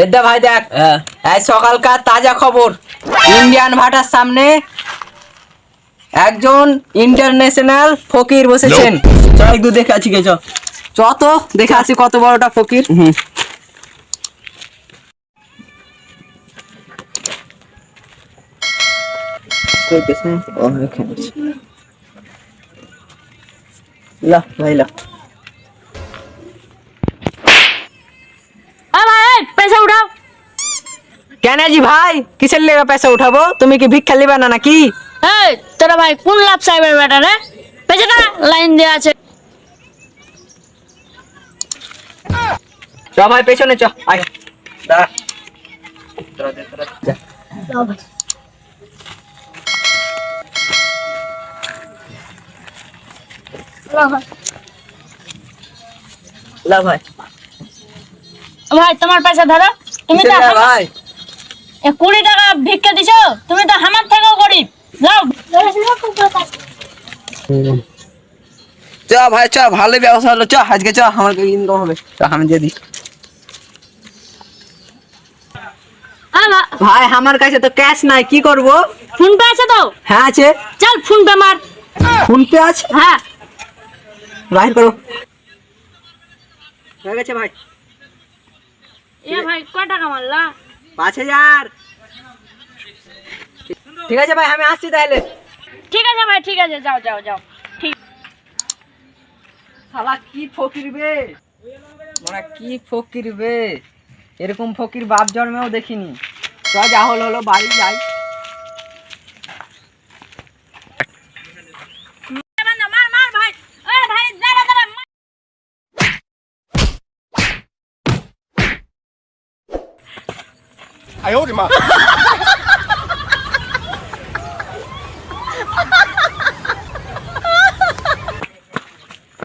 এদা ভাই দেখ, এই সকালকার তাজা খবর, ইন্ডিয়ান ভাটার সামনে একজন ইন্টারন্যাশনাল ফকির বসেছেন। চল একটু দেখে আছি গে, চ তো দেখে আসি কত বড়টা ফকির। লা ভাই লা। ভাই पैसा उठाओ। কেন জি ভাই, কিসের লেগে পয়সা উঠাবো? তুমি কি ভিক্ষা লিবা না নাকি? এই তোরা ভাই কোন লাভ সাহেবের বেটা রে? পেছাটা লাইন দেয়া আছে। চ ভাই পেছনে চ, আয় দাঁড়া। যা। লা ভাই। ভাই তোমার পয়সা ধরো। তুমি তো কিসের লেগে ভাই? 20 টাকা ভিক্ষা দিছো, তুমি তো আমার থেকেও গরিব। যাও। চ ভাই চ, ভালো ব্যবসা হলো, চ আজকে চ, আমার ইনকাম হবে, চ আমি দিয়ে দিই। ভাই আমার কাছে তো ক্যাশ নাই, কি করব? ফোন পে আছে তো? হ্যাঁ আছে। চল ফোন পে মার। ফোন পে আছে? হ্যাঁ বাহির করো। হয়ে গেছে ভাই। ভাই কয় টাকা মারলা? 5000। ঠিক আছে ভাই, আমি আসছি তাহলে। ঠিক আছে ভাই, ঠিক আছে, যাও যাও যাও। ঠিক। শালা কি ফকির বে, মানে কি ফকির বে, এরকম ফকির বাপ জন্মেও দেখিনি। চ যা হলো হলো, বাড়ি যাই। মার মার ভাই। ওই ভাই দাঁড়া দাঁড়া।哎呦我的妈！